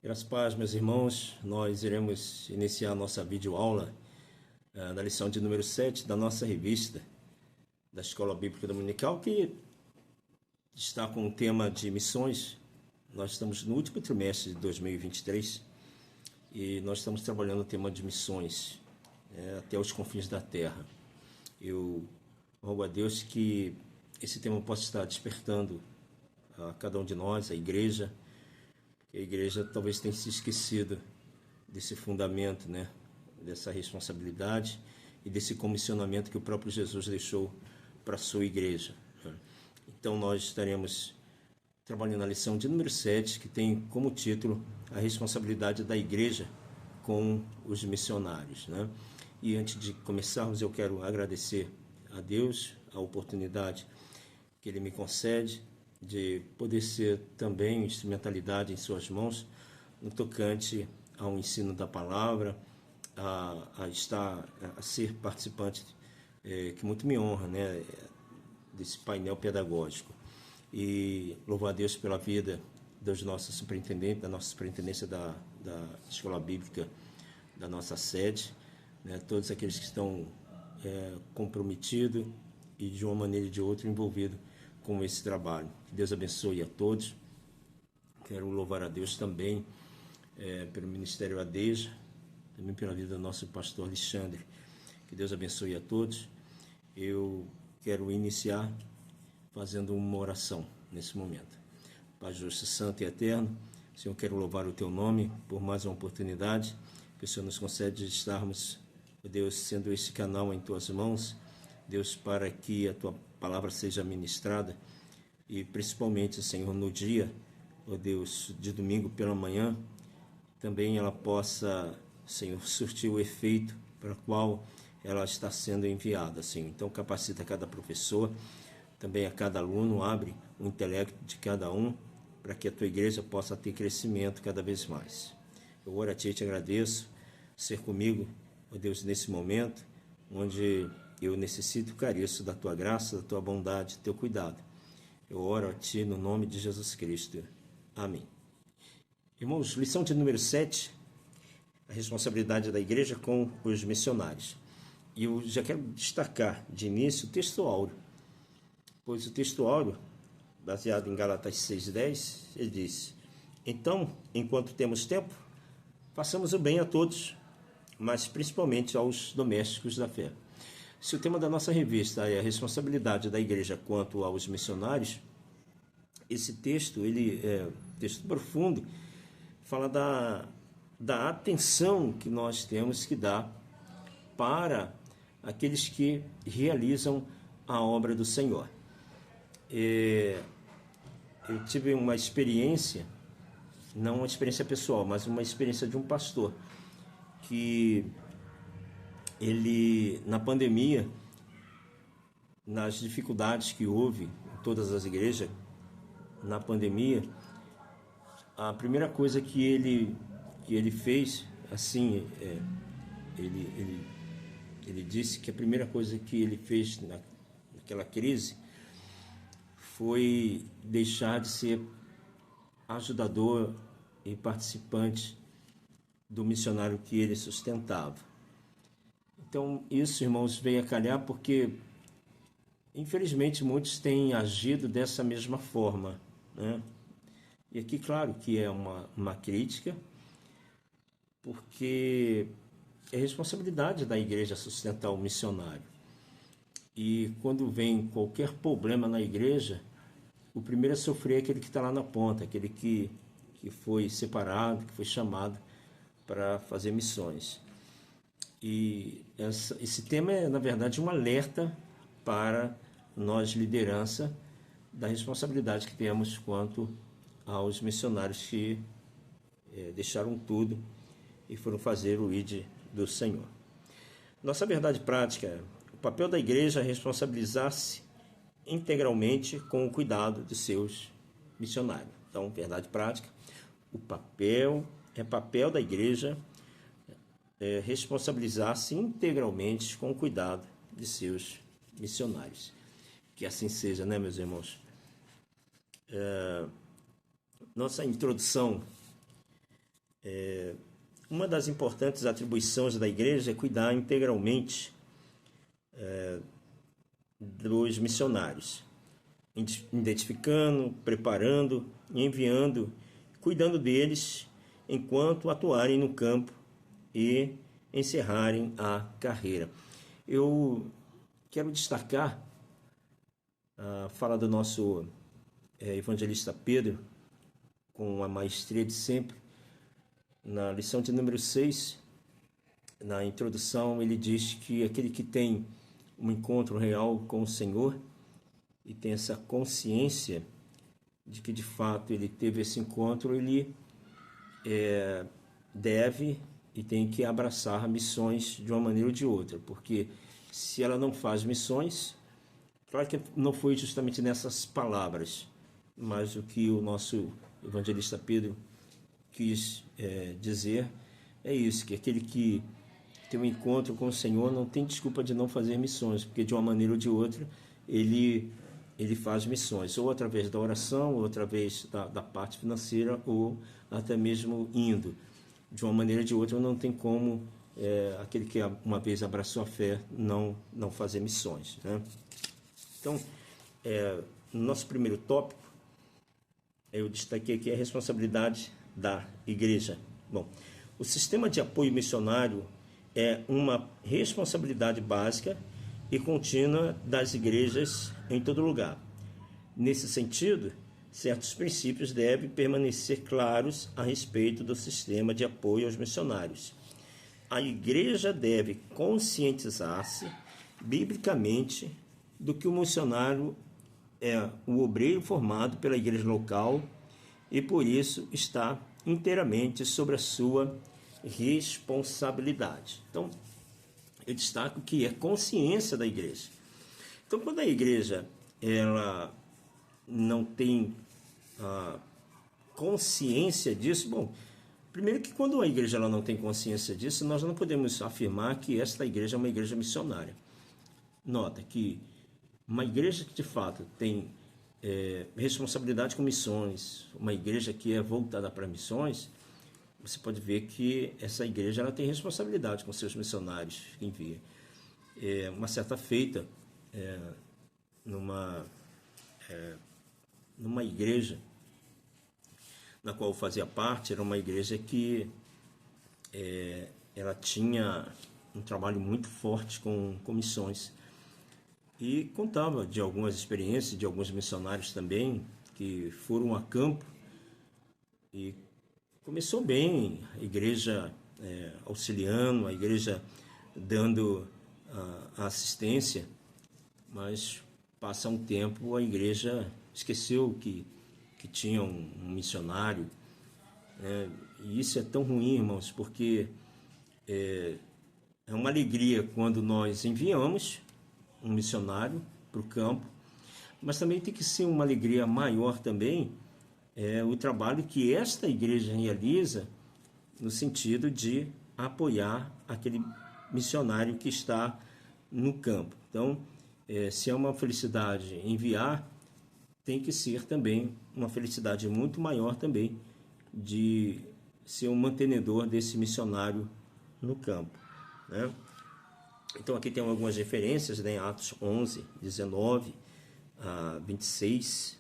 Graças a Deus, meus irmãos, nós iremos iniciar a nossa videoaula na lição de número 7 da nossa revista da Escola Bíblica Dominical, que está com o tema de missões. Nós estamos no último trimestre de 2023 e nós estamos trabalhando o tema de missões até os confins da terra. Eu rogo a Deus que esse tema possa estar despertando a cada um de nós, a igreja, que a igreja talvez tenha se esquecido desse fundamento, dessa responsabilidade e desse comissionamento que o próprio Jesus deixou para a sua igreja. Então nós estaremos trabalhando a lição de número 7, que tem como título a responsabilidade da igreja com os missionários. E antes de começarmos, eu quero agradecer a Deus a oportunidade que Ele me concede de poder ser também instrumentalidade em suas mãos no tocante ao ensino da palavra, a ser participante, que muito me honra, desse painel pedagógico. E louvar a Deus pela vida dos nossos superintendentes, da nossa superintendência da Escola Bíblica, da nossa sede, todos aqueles que estão comprometidos e de uma maneira ou de outra envolvidos com esse trabalho. Que Deus abençoe a todos. Quero louvar a Deus também pelo Ministério ADEJA, também pela vida do nosso pastor Alexandre. Que Deus abençoe a todos. Eu quero iniciar fazendo uma oração nesse momento. Pai justo, santo e eterno, Senhor, quero louvar o Teu nome por mais uma oportunidade que o Senhor nos concede de estarmos, Deus, sendo esse canal em Tuas mãos, Deus, para que a Tua palavra seja ministrada e principalmente, Senhor, no dia, Deus, de domingo pela manhã, também ela possa, Senhor, surtir o efeito para o qual ela está sendo enviada, Senhor. Então capacita cada professor, também a cada aluno, abre o intelecto de cada um para que a Tua igreja possa ter crescimento cada vez mais. Eu oro a Ti e te agradeço ser comigo, Deus, nesse momento onde eu necessito e careço da Tua graça, da Tua bondade, do Teu cuidado. Eu oro a Ti no nome de Jesus Cristo. Amém. Irmãos, lição de número 7, a responsabilidade da igreja com os missionários. E eu já quero destacar de início o texto áureo, pois o texto áureo, baseado em Gálatas 6,10, ele diz: então, enquanto temos tempo, façamos o bem a todos, mas principalmente aos domésticos da fé. Se o tema da nossa revista é a responsabilidade da igreja quanto aos missionários, esse texto, ele é um texto profundo, fala da atenção que nós temos que dar para aqueles que realizam a obra do Senhor. Eu tive uma experiência, não uma experiência pessoal, mas uma experiência de um pastor, que ele, na pandemia, nas dificuldades que houve em todas as igrejas, na pandemia, a primeira coisa que ele fez, assim, ele disse que a primeira coisa que ele fez naquela crise foi deixar de ser ajudador e participante do missionário que ele sustentava. Então, isso, irmãos, veio a calhar porque, infelizmente, muitos têm agido dessa mesma forma, E aqui, claro, que é uma crítica, porque é responsabilidade da igreja sustentar o missionário. E quando vem qualquer problema na igreja, o primeiro a sofrer é aquele que está lá na ponta, aquele que foi separado, que foi chamado para fazer missões. E esse tema é, na verdade, um alerta para nós, liderança, da responsabilidade que temos quanto aos missionários que deixaram tudo e foram fazer o ID do Senhor. Nossa verdade prática é: o papel da igreja é responsabilizar-se integralmente com o cuidado de seus missionários. Então, verdade prática, o papel da igreja responsabilizar-se integralmente com o cuidado de seus missionários. Que assim seja, meus irmãos? Nossa introdução Uma das importantes atribuições da igreja é cuidar integralmente dos missionários, identificando, preparando, enviando, cuidando deles enquanto atuarem no campo e encerrarem a carreira. Eu quero destacar a fala do nosso evangelista Pedro, com a maestria de sempre. Na lição de número 6, na introdução, ele diz que aquele que tem um encontro real com o Senhor e tem essa consciência de que de fato ele teve esse encontro, ele deve e tem que abraçar missões de uma maneira ou de outra, porque se ela não faz missões, claro que não foi justamente nessas palavras, mas o que o nosso evangelista Pedro quis dizer é isso, que aquele que tem um encontro com o Senhor não tem desculpa de não fazer missões, porque de uma maneira ou de outra ele faz missões, ou através da oração, ou através da parte financeira, ou até mesmo indo. De uma maneira ou de outra não tem como aquele que uma vez abraçou a fé não fazer missões, né? Então, no nosso primeiro tópico, eu destaquei aqui a responsabilidade da igreja. Bom, o sistema de apoio missionário é uma responsabilidade básica e contínua das igrejas em todo lugar. Nesse sentido, certos princípios devem permanecer claros a respeito do sistema de apoio aos missionários. A igreja deve conscientizar-se biblicamente do que o missionário é o obreiro formado pela igreja local e, por isso, está inteiramente sobre a sua responsabilidade. Então, eu destaco que é consciência da igreja. Então, quando a igreja ela não tem consciência disso, bom, primeiro que quando a igreja ela não tem consciência disso, nós não podemos afirmar que esta igreja é uma igreja missionária. Nota que uma igreja que de fato tem responsabilidade com missões, uma igreja que é voltada para missões, você pode ver que essa igreja ela tem responsabilidade com seus missionários que envia. Uma certa feita, numa igreja na qual eu fazia parte, era uma igreja que ela tinha um trabalho muito forte com missões. E contava de algumas experiências de alguns missionários também que foram a campo e começou bem, a igreja auxiliando, a igreja dando a assistência, mas passa um tempo a igreja esqueceu que tinha um missionário, e isso é tão ruim, irmãos, porque é uma alegria quando nós enviamos um missionário para o campo, mas também tem que ser uma alegria maior também o trabalho que esta igreja realiza no sentido de apoiar aquele missionário que está no campo. Então, se é uma felicidade enviar, tem que ser também uma felicidade muito maior também de ser um mantenedor desse missionário no campo, né? Então, aqui tem algumas referências, né? Atos 11, 19 a 26,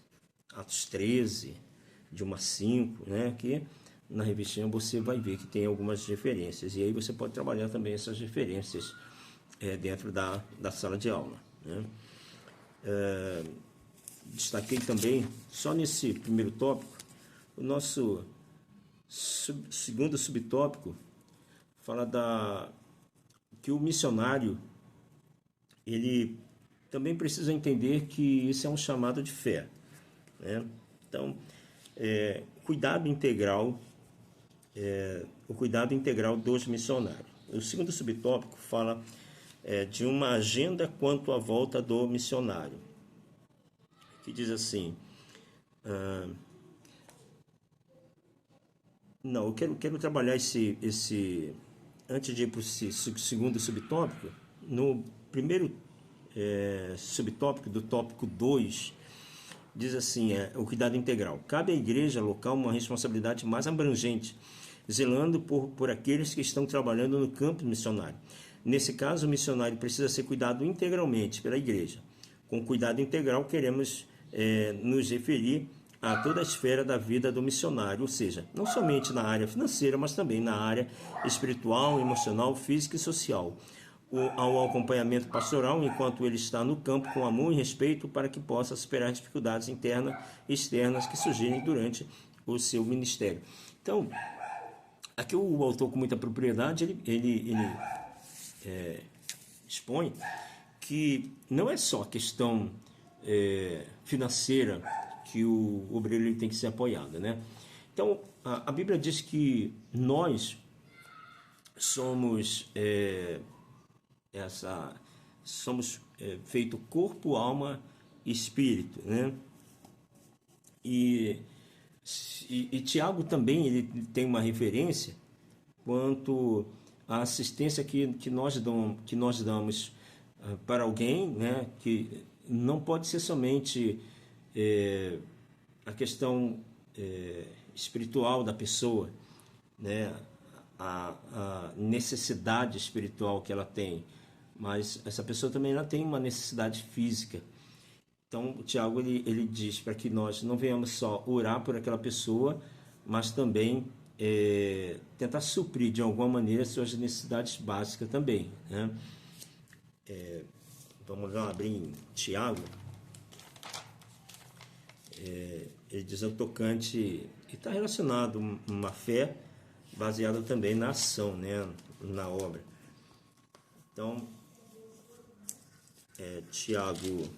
Atos 13, de 1 a 5, né? Aqui na revistinha você vai ver que tem algumas referências. E aí você pode trabalhar também essas referências dentro da sala de aula, né? Destaquei também, só nesse primeiro tópico, o nosso segundo subtópico fala que o missionário ele também precisa entender que isso é um chamado de fé, né? Então, cuidado integral, o cuidado integral dos missionários. O segundo subtópico fala de uma agenda quanto à volta do missionário, que diz assim, não, eu quero trabalhar esse antes de ir para o segundo subtópico, no primeiro subtópico do tópico 2, diz assim, o cuidado integral. Cabe à igreja local uma responsabilidade mais abrangente zelando por aqueles que estão trabalhando no campo missionário. Nesse caso, o missionário precisa ser cuidado integralmente pela igreja. Com cuidado integral, queremos nos referir a toda a esfera da vida do missionário, ou seja, não somente na área financeira, mas também na área espiritual, emocional, física e social. Ao acompanhamento pastoral, enquanto ele está no campo, com amor e respeito, para que possa superar as dificuldades internas e externas que surgirem durante o seu ministério. Então, aqui o autor, com muita propriedade, ele expõe que não é só a questão financeira que o obreiro ele tem que ser apoiado, né? Então, a Bíblia diz que nós somos feito corpo, alma e espírito, né? E Tiago também ele tem uma referência quanto à assistência que nós damos para alguém, né? Que não pode ser somente a questão espiritual da pessoa, né? A necessidade espiritual que ela tem, mas essa pessoa também ela tem uma necessidade física. Então, o Tiago ele diz para que nós não venhamos só orar por aquela pessoa, mas também tentar suprir de alguma maneira suas necessidades básicas também, né? Vamos lá abrir em Tiago. Ele diz ao tocante, e está relacionado a uma fé baseada também na ação, né? Na obra. Então, Tiago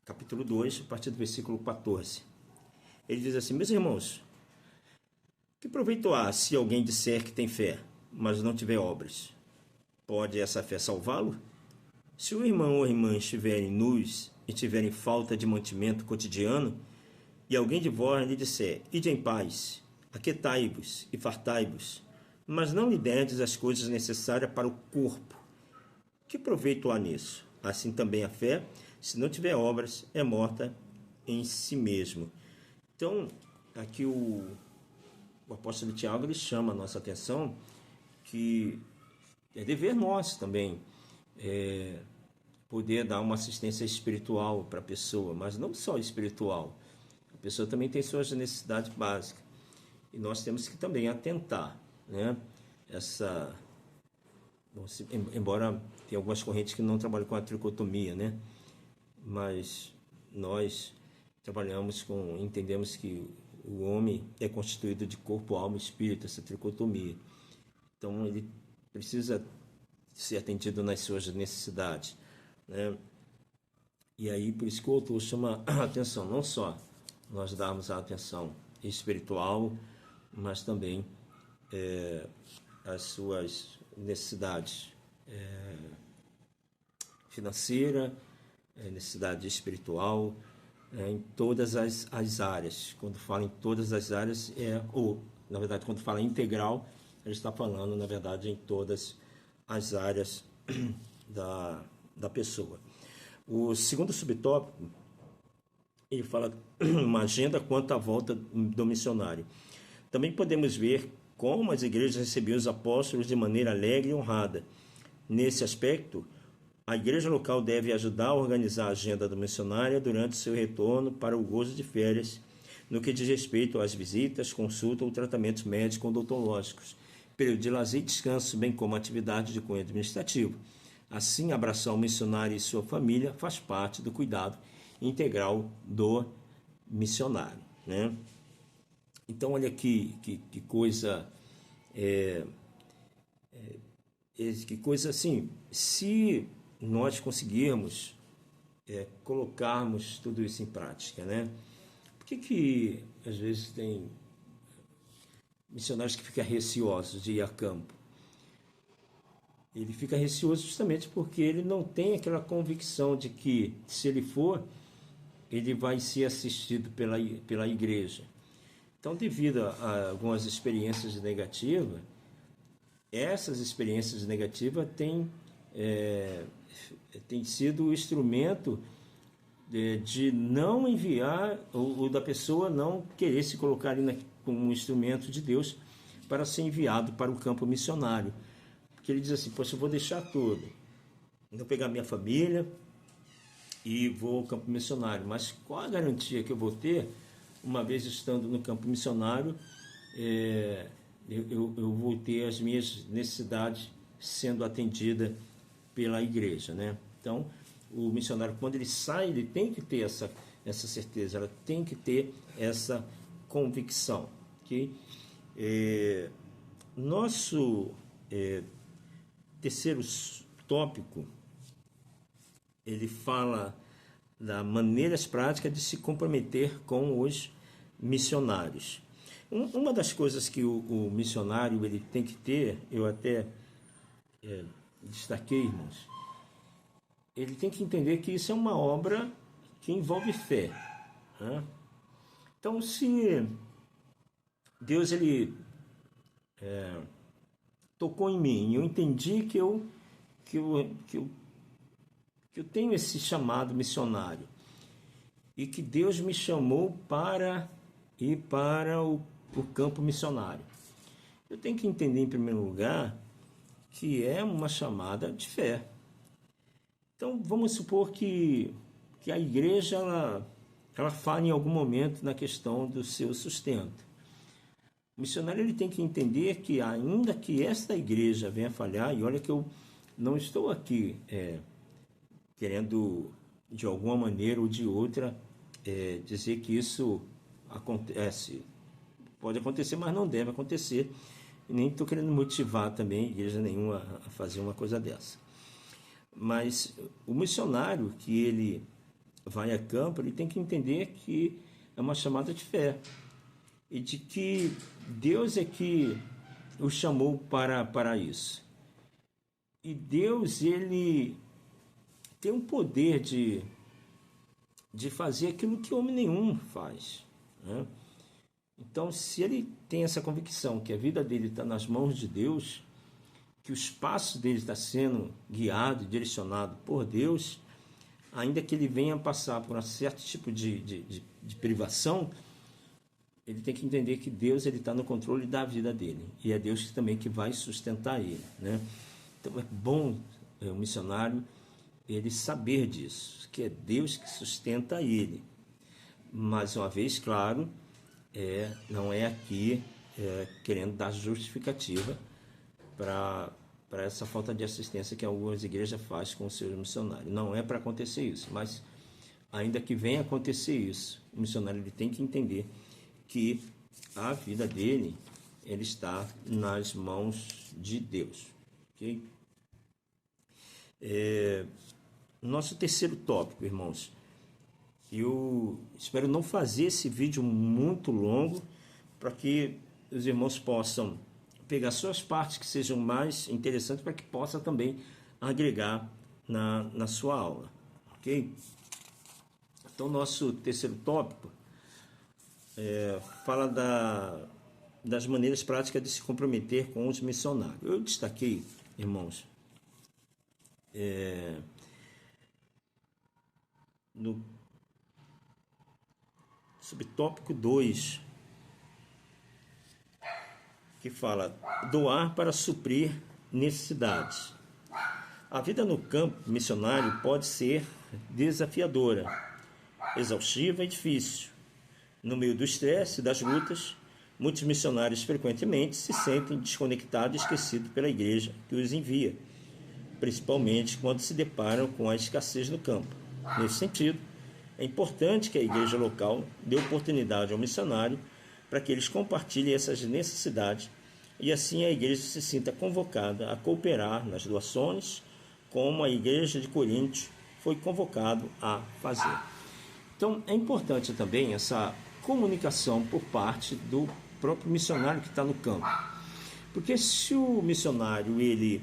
capítulo 2, a partir do versículo 14. Ele diz assim: meus irmãos, que proveito há se alguém disser que tem fé, mas não tiver obras? Pode essa fé salvá-lo? Se o irmão ou irmã estiverem nus e tiverem falta de mantimento cotidiano, e alguém de vós lhe disser: ide em paz, aquietai-vos e fartai-vos, mas não lhe derdes as coisas necessárias para o corpo, que proveito há nisso? Assim também a fé, se não tiver obras, é morta em si mesmo. Então, aqui o apóstolo Tiago ele chama a nossa atenção que é dever nosso também poder dar uma assistência espiritual para a pessoa, mas não só espiritual. A pessoa também tem suas necessidades básicas. E nós temos que também atentar, né? Embora tenha algumas correntes que não trabalham com a tricotomia, né? Mas nós entendemos que o homem é constituído de corpo, alma e espírito, essa tricotomia. Então ele precisa ser atendido nas suas necessidades, né? E aí por isso que o autor chama a atenção, não só nós darmos a atenção espiritual, mas também as suas necessidades financeira, necessidade espiritual, em todas as áreas. Quando fala em todas as áreas, na verdade, quando fala integral, ele está falando, na verdade, em todas as áreas da pessoa. O segundo subtópico, ele fala uma agenda quanto à volta do missionário. Também podemos ver como as igrejas recebiam os apóstolos de maneira alegre e honrada. Nesse aspecto, a igreja local deve ajudar a organizar a agenda do missionário durante seu retorno para o gozo de férias, no que diz respeito às visitas, consultas ou tratamentos médicos odontológicos, período de lazer e descanso, bem como atividades de cunho administrativo. Assim, abraçar o missionário e sua família faz parte do cuidado integral do missionário, né? Então, olha que coisa... que coisa assim, se nós conseguirmos colocarmos tudo isso em prática, né? Por que às vezes tem missionários que ficam receosos de ir a campo? Ele fica receoso justamente porque ele não tem aquela convicção de que, se ele for, ele vai ser assistido pela igreja. Então, devido a algumas experiências negativas, essas experiências negativas têm sido o instrumento de não enviar, ou da pessoa não querer se colocar ali como um instrumento de Deus para ser enviado para o campo missionário. Porque ele diz assim, poxa, eu vou deixar tudo, vou pegar minha família e vou ao campo missionário, mas qual a garantia que eu vou ter, uma vez estando no campo missionário, eu vou ter as minhas necessidades sendo atendidas pela igreja, né? Então, o missionário, quando ele sai, ele tem que ter essa certeza, ela tem que ter essa convicção. Okay? Nosso terceiro tópico, ele fala das maneiras práticas de se comprometer com os missionários. Uma das coisas que o missionário ele tem que ter, eu até destaquei, irmãos, ele tem que entender que isso é uma obra que envolve fé. Né? Então, se Deus ele tocou em mim, eu entendi que eu tenho esse chamado missionário e que Deus me chamou para ir para o campo missionário. Eu tenho que entender, em primeiro lugar, que é uma chamada de fé. Então, vamos supor que a igreja ela falha em algum momento na questão do seu sustento. O missionário ele tem que entender que, ainda que esta igreja venha falhar, e olha que eu não estou aqui querendo, de alguma maneira ou de outra, dizer que isso acontece. Pode acontecer, mas não deve acontecer. E nem estou querendo motivar também a igreja nenhuma a fazer uma coisa dessa. Mas o missionário que ele vai a campo, ele tem que entender que é uma chamada de fé. E de que Deus é que o chamou para isso. E Deus, ele tem um poder de fazer aquilo que homem nenhum faz. Né? Então, se ele tem essa convicção que a vida dele está nas mãos de Deus, que o espaço dele está sendo guiado e direcionado por Deus, ainda que ele venha passar por um certo tipo de privação, ele tem que entender que Deus está no controle da vida dele. E é Deus também que vai sustentar ele. Né? Então é bom o missionário ele saber disso, que é Deus que sustenta ele. Mais uma vez, claro, não é aqui querendo dar justificativa para essa falta de assistência que algumas igrejas fazem com os seus missionários. Não é para acontecer isso, mas ainda que venha acontecer isso, o missionário ele tem que entender que a vida dele ele está nas mãos de Deus. Okay? Nosso terceiro tópico, irmãos, eu espero não fazer esse vídeo muito longo para que os irmãos possam pegar suas partes que sejam mais interessantes para que possa também agregar na sua aula. Ok? Então, nosso terceiro tópico fala das maneiras práticas de se comprometer com os missionários. Eu destaquei, irmãos, no subtópico 2, que fala doar para suprir necessidades. A vida no campo missionário pode ser desafiadora, exaustiva e difícil. No meio do estresse e das lutas, muitos missionários frequentemente se sentem desconectados e esquecidos pela igreja que os envia, principalmente quando se deparam com a escassez no campo. Nesse sentido, é importante que a igreja local dê oportunidade ao missionário para que eles compartilhem essas necessidades e assim a igreja se sinta convocada a cooperar nas doações, como a igreja de Corinto foi convocado a fazer. Então, é importante também essa comunicação por parte do próprio missionário que está no campo. Porque se o missionário ele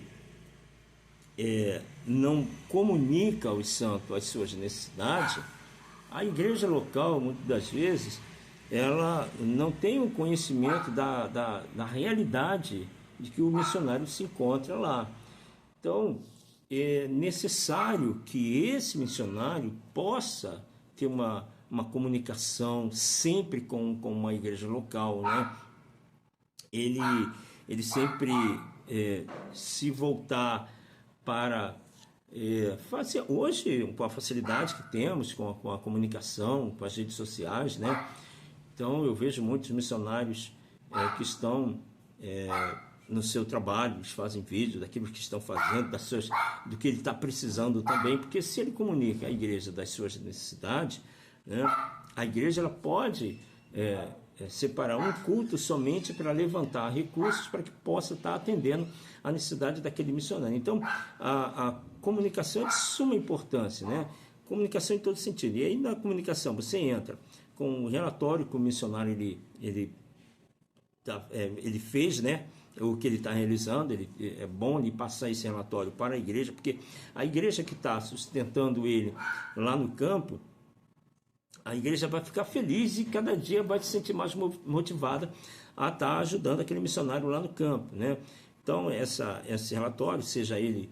não comunica aos santos as suas necessidades, a igreja local, muitas das vezes, ela não tem o conhecimento da realidade de que o missionário se encontra lá. Então, é necessário que esse missionário possa ter uma comunicação sempre com uma igreja local, né? Ele sempre se voltar para fazer, hoje, com a facilidade que temos com a comunicação, com as redes sociais, né? Então, eu vejo muitos missionários que estão no seu trabalho, eles fazem vídeo daquilo que estão fazendo, do que ele está precisando também, porque se ele comunica à igreja das suas necessidades, né, a igreja ela pode separar um culto somente para levantar recursos para que possa estar atendendo a necessidade daquele missionário. Então, a comunicação é de suma importância, né? Comunicação em todo sentido. E aí, na comunicação, você entra com o relatório que o missionário ele fez, né? O que ele está realizando, é bom ele passar esse relatório para a igreja, porque a igreja que está sustentando ele lá no campo, a igreja vai ficar feliz e cada dia vai se sentir mais motivada a estar ajudando aquele missionário lá no campo, né? Então, esse relatório, seja ele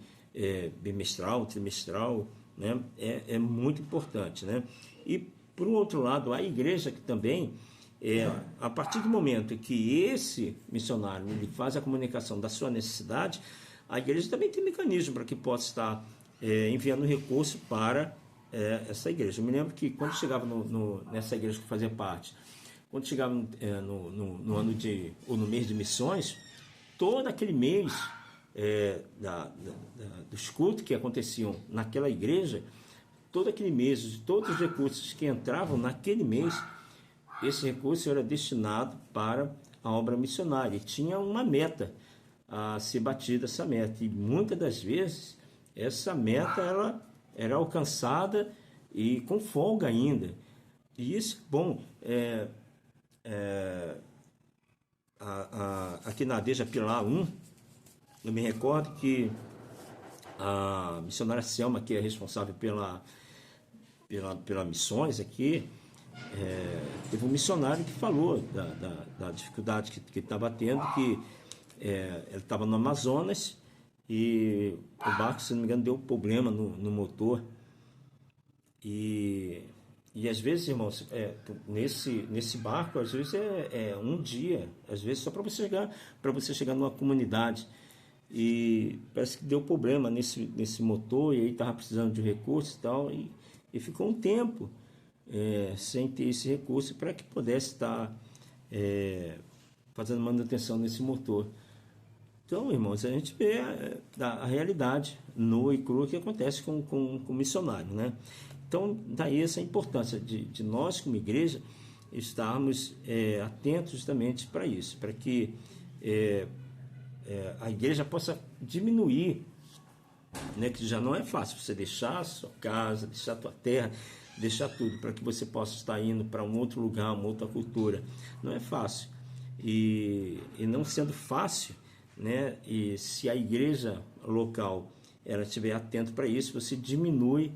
bimestral, trimestral, né? É muito importante, né? E, por um outro lado, a igreja que também... a partir do momento que esse missionário ele faz a comunicação da sua necessidade, a igreja também tem mecanismo para que possa estar enviando recurso para essa igreja. Eu me lembro que quando chegava nessa igreja que eu fazia parte, quando chegava no ano ou no mês de missões, todo aquele mês dos cultos que aconteciam naquela igreja, todo aquele mês, todos os recursos que entravam naquele mês, esse recurso era destinado para a obra missionária. E tinha uma meta a ser batida, essa meta. E muitas das vezes, essa meta ela era alcançada e com folga ainda. E isso, bom, aqui na Deja Pilar 1, eu me recordo que a missionária Selma, que é responsável pela missões aqui, teve um missionário que falou da dificuldade que estava tendo, que ele estava no Amazonas e o barco, se não me engano, deu problema no motor. E às vezes, irmãos, nesse barco, às vezes é um dia, às vezes só para você chegar numa comunidade. E parece que deu problema nesse motor, e aí estava precisando de recursos e tal, e ficou um tempo sem ter esse recurso para que pudesse estar fazendo manutenção nesse motor. Então, irmãos, a gente vê a realidade nua e crua que acontece com o missionário, né? Então, daí essa importância de nós, como igreja, estarmos atentos justamente para isso, para que a igreja possa diminuir, né, que já não é fácil você deixar a sua casa, deixar a tua terra, deixar tudo para que você possa estar indo para um outro lugar, uma outra cultura. Não é fácil. E não sendo fácil, né, e se a igreja local ela estiver atenta para isso, você diminui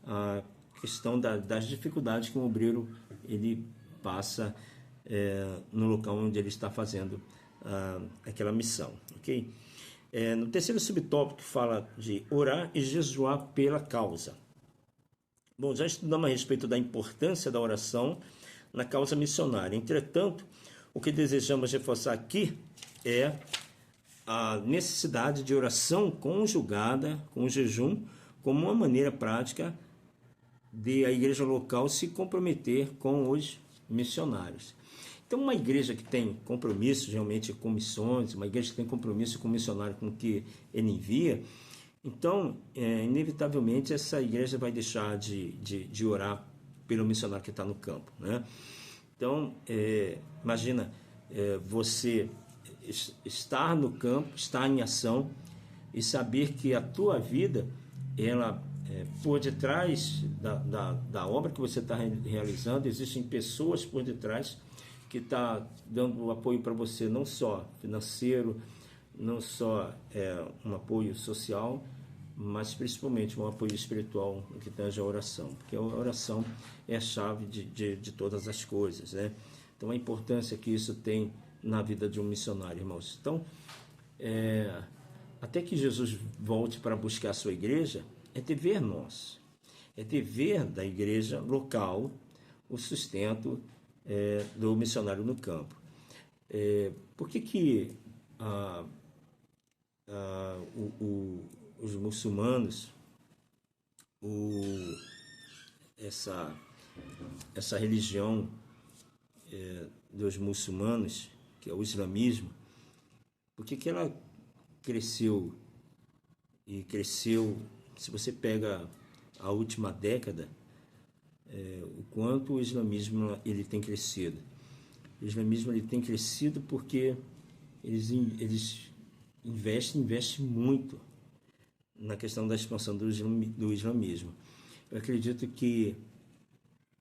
a questão das dificuldades que o obreiro ele passa no local onde ele está fazendo aquela missão, ok? No terceiro subtópico fala de orar e jejuar pela causa. Bom, já estudamos a respeito da importância da oração na causa missionária. Entretanto, o que desejamos reforçar aqui é a necessidade de oração conjugada com o jejum como uma maneira prática de a igreja local se comprometer com os missionários. Então, uma igreja que tem compromisso realmente com missões, uma igreja que tem compromisso com o missionário com que ele envia, então, inevitavelmente, essa igreja vai deixar de orar pelo missionário que está no campo, né? Então, imagina você estar no campo, estar em ação e saber que a tua vida, ela por detrás da obra que você está realizando, existem pessoas por detrás que está dando apoio para você, não só financeiro, não só um apoio social, mas principalmente um apoio espiritual no que tange a oração, porque a oração é a chave de todas as coisas, né? Então, a importância que isso tem na vida de um missionário, irmãos. Então, até que Jesus volte para buscar a sua igreja, é dever nosso, é dever da igreja local o sustento do missionário no campo. Por que os muçulmanos, essa religião dos muçulmanos, que é o islamismo, por que ela cresceu e cresceu? Se você pega a última década, o quanto o islamismo ele tem crescido. O islamismo ele tem crescido porque eles investem muito na questão da expansão do islamismo. Eu acredito que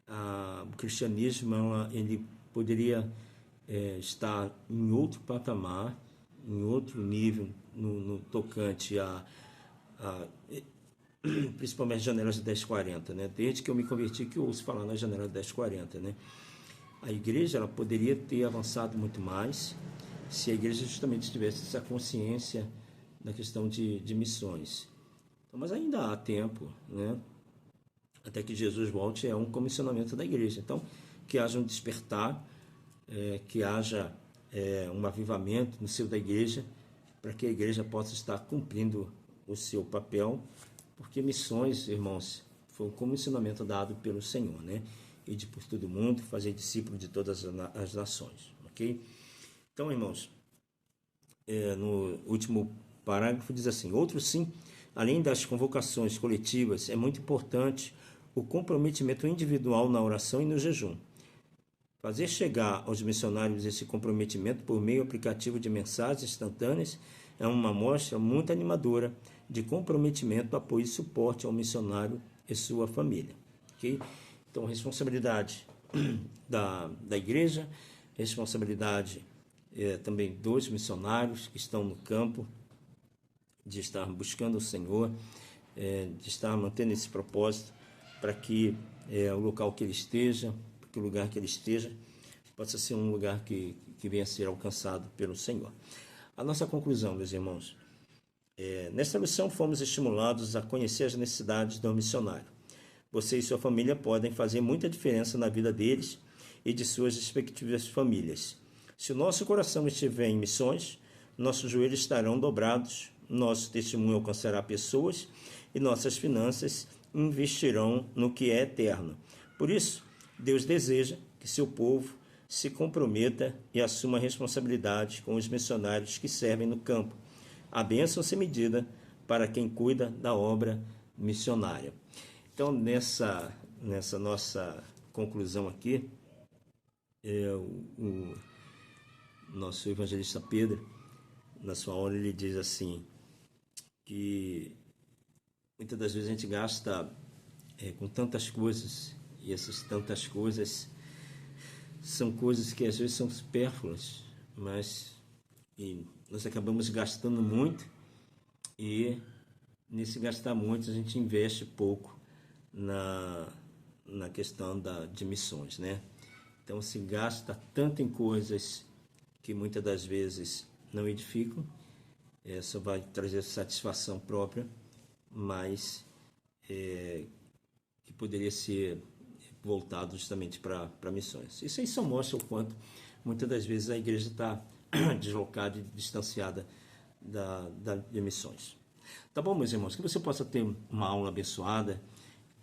o cristianismo ele poderia estar em outro patamar, em outro nível, no tocante principalmente as janelas de 1040, né? Desde que eu me converti que eu ouço falar na janela de 1040, né? A igreja ela poderia ter avançado muito mais se a igreja justamente tivesse essa consciência da questão de missões. Então, mas ainda há tempo, né? Até que Jesus volte, é um comissionamento da igreja. Então, que haja um despertar, que haja um avivamento no seio da igreja, para que a igreja possa estar cumprindo o seu papel, porque missões, irmãos, foi um comissionamento dado pelo Senhor, né? Ide por todo mundo, fazer discípulo de todas as nações, ok? Então, irmãos, no último parágrafo diz assim: outro sim, além das convocações coletivas, é muito importante o comprometimento individual na oração e no jejum. Fazer chegar aos missionários esse comprometimento por meio aplicativo de mensagens instantâneas é uma amostra muito animadora de comprometimento, apoio e suporte ao missionário e sua família. Okay? Então, responsabilidade da igreja, responsabilidade também dos missionários que estão no campo, de estar buscando o Senhor, de estar mantendo esse propósito para que o local que ele esteja, que o lugar que ele esteja, possa ser um lugar que venha a ser alcançado pelo Senhor. A nossa conclusão, meus irmãos, nesta missão fomos estimulados a conhecer as necessidades do missionário. Você e sua família podem fazer muita diferença na vida deles e de suas respectivas famílias. Se o nosso coração estiver em missões, nossos joelhos estarão dobrados, nosso testemunho alcançará pessoas e nossas finanças investirão no que é eterno. Por isso, Deus deseja que seu povo se comprometa e assuma a responsabilidade com os missionários que servem no campo. A bênção sem medida para quem cuida da obra missionária. Então, nessa nossa conclusão aqui, o nosso evangelista Pedro, na sua aula, ele diz assim, que muitas das vezes a gente gasta com tantas coisas, e essas tantas coisas são coisas que às vezes são supérfluas, mas nós acabamos gastando muito, e nesse gastar muito a gente investe pouco na questão de missões, né? Então se gasta tanto em coisas que muitas das vezes não edificam, só vai trazer satisfação própria, mas que poderia ser voltado justamente para missões. Isso aí só mostra o quanto muitas das vezes a igreja está deslocada e distanciada de missões. Tá bom, meus irmãos? Que você possa ter uma aula abençoada,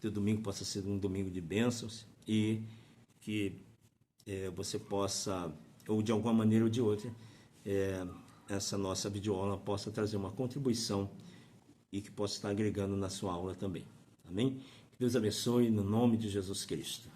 que o domingo possa ser um domingo de bênçãos e que você possa, ou de alguma maneira ou de outra, essa nossa videoaula possa trazer uma contribuição e que possa estar agregando na sua aula também. Amém? Que Deus abençoe no nome de Jesus Cristo.